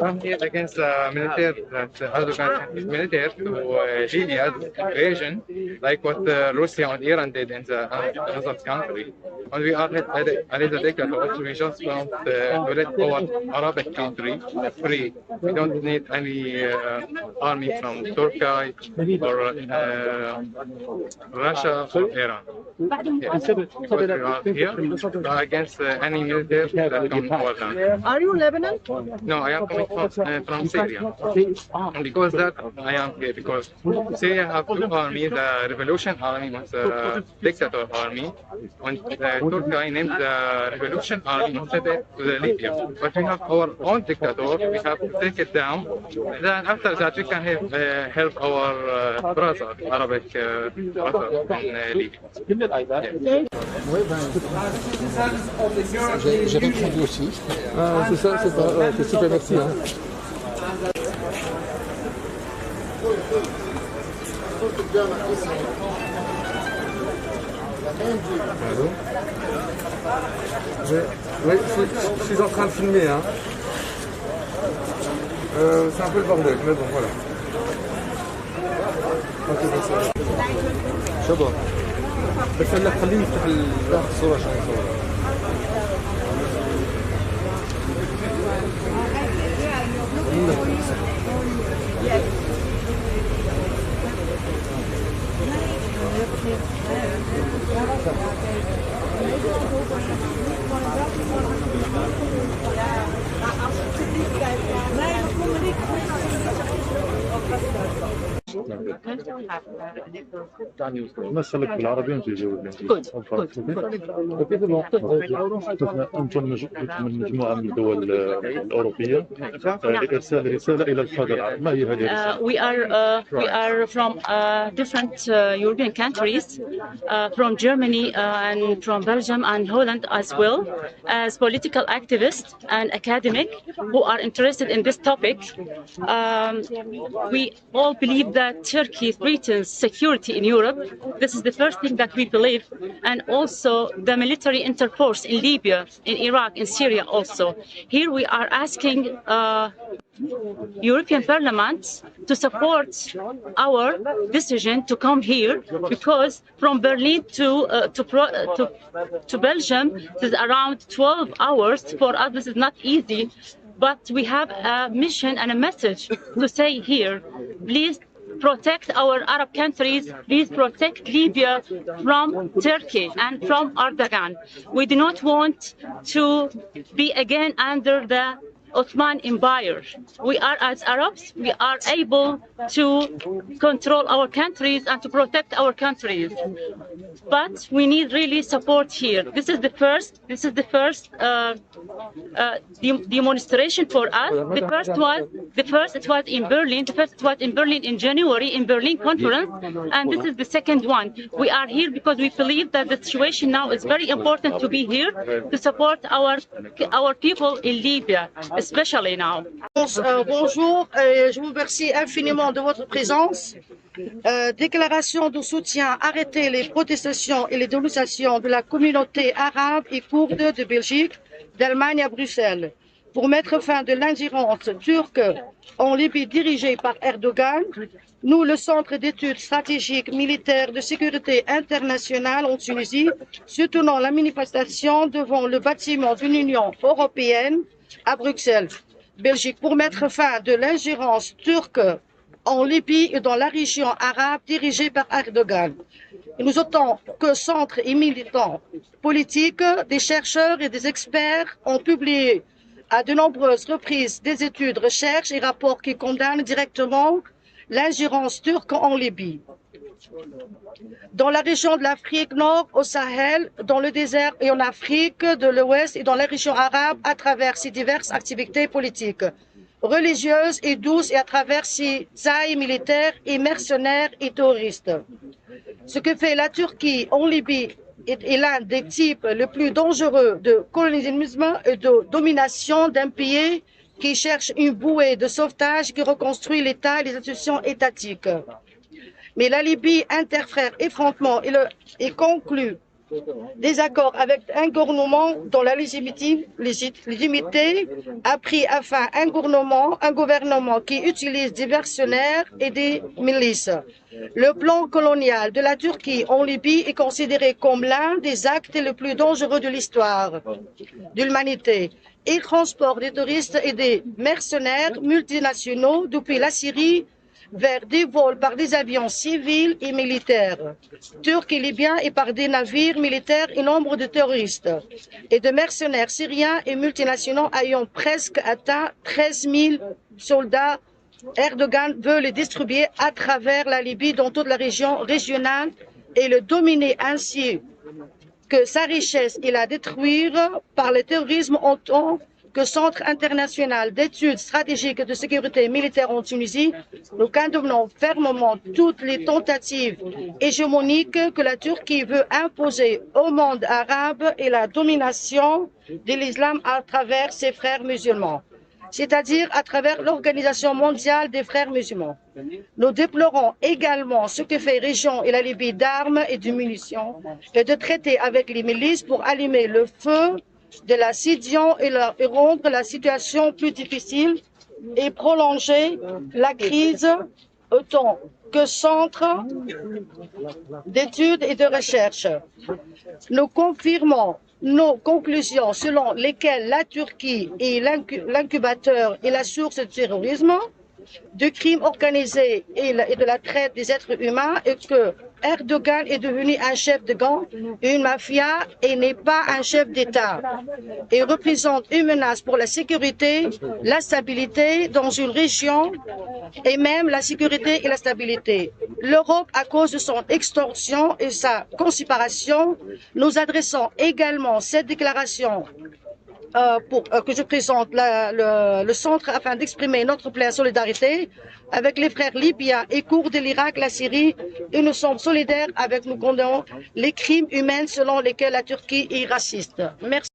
I'm here against the military, that Erdogan military to Libya's invasion, like what Russia and Iran did in the other country. And we are as a dictator, we just want to let our Arabic country free. We don't need any army from Turkey or Russia or Iran. Yes. But we are here against any military that comes to our land. Are you Lebanon? No, I am coming from Syria. And because that, I am here because Syria have two armies, the revolution army and the dictator army. And Turkey named the revolution army instead of the Libya. But we have our own dictator, we have to take it down. Then after that, we can help our brother, Arabic brother in Libya. J'ai répondu aussi. Ah, c'est ça, c'est super, merci. Hein. Allô? Oui, je suis en train de filmer. Hein. C'est un peu le bordel, mais bon, voilà. شباب بس هلا خليني افتح الصورة عشان اصورها. نسألك بالعربي وانت تجاوبني. انتم مجموعة من الدول الأوروبية لإرسال رسالة إلى القادة العرب. ما هي هذه الرسالة؟ We are from different European countries, from Germany and from Belgium and Holland as well, as political activists and academic who are interested in this topic. We all believe that Turkey threatens security in Europe. This is the first thing that we believe, and also the military interforce in Libya, in Iraq, in Syria also. Here we are asking European Parliament to support our decision to come here, because from Berlin to Belgium it is around 12 hours. For us this is not easy, but we have a mission and a message to say here. Please protect our Arab countries, please protect Libya from Turkey and from Erdogan. We do not want to be again under the Ottoman Empire. We are, as Arabs, we are able to control our countries and to protect our countries. But we need really support here. This is the first demonstration for us. The first it was in Berlin. The first it was in Berlin in January, in Berlin conference, and this is the second one. We are here because we believe that the situation now is very important to be here to support our people in Libya, especially now. Bonjour, je vous remercie infiniment de votre présence. Déclaration de soutien, arrêter les protestations et les dénonciations de la communauté arabe et kurde de Belgique, d'Allemagne à Bruxelles, pour mettre fin de l'ingérence turque en Libye dirigée par Erdogan. Nous, le Centre d'études stratégiques militaires de sécurité internationale en Tunisie, soutenons la manifestation devant le bâtiment de l'Union européenne à Bruxelles, Belgique, pour mettre fin de l'ingérence turque en Libye et dans la région arabe dirigée par Erdogan. Et nous, autant que centres et militants politiques, des chercheurs et des experts ont publié à de nombreuses reprises des études, recherches et rapports qui condamnent directement l'ingérence turque en Libye. Dans la région de l'Afrique nord, au Sahel, dans le désert et en Afrique de l'Ouest et dans la région arabe à travers ses diverses activités politiques, religieuses et douces et à travers ses ails militaires et mercenaires et terroristes. Ce que fait la Turquie en Libye est l'un des types les plus dangereux de colonialisme et de domination d'un pays qui cherche une bouée de sauvetage qui reconstruit l'État et les institutions étatiques. Mais la Libye interfère effrontément et conclut des accords avec un gouvernement dont la légitimité a pris à fin un gouvernement qui utilise des mercenaires et des milices. Le plan colonial de la Turquie en Libye est considéré comme l'un des actes les plus dangereux de l'histoire de l'humanité. Il transporte des touristes et des mercenaires multinationaux depuis la Syrie vers des vols par des avions civils et militaires, turcs et libyens, et par des navires militaires et nombre de terroristes et de mercenaires syriens et multinationaux ayant presque atteint 13 000 soldats. Erdogan veut les distribuer à travers la Libye dans toute la région régionale et le dominer ainsi que sa richesse et la détruire par le terrorisme en tant que Centre international d'études stratégiques et de sécurité militaire en Tunisie. Nous condamnons fermement toutes les tentatives hégémoniques que la Turquie veut imposer au monde arabe et la domination de l'islam à travers ses frères musulmans, c'est-à-dire à travers l'Organisation mondiale des frères musulmans. Nous déplorons également ce que fait région et la Libye d'armes et de munitions et de traités avec les milices pour allumer le feu de la sédition et rendre la situation plus difficile et prolonger la crise autant que centre d'études et de recherche. Nous confirmons nos conclusions selon lesquelles la Turquie est l'incubateur et la source du terrorisme, du crime organisé et de la traite des êtres humains, et que Erdogan est devenu un chef de gang, une mafia, et n'est pas un chef d'État, et représente une menace pour la sécurité, la stabilité dans une région, et même la sécurité et la stabilité. L'Europe, à cause de son extorsion et sa conspiration, nous adressons également cette déclaration que je présente le centre afin d'exprimer notre pleine solidarité avec les frères libyens et kurdes de l'Irak, la Syrie, et nous sommes solidaires avec nous condamnons les crimes humains selon lesquels la Turquie est raciste. Merci.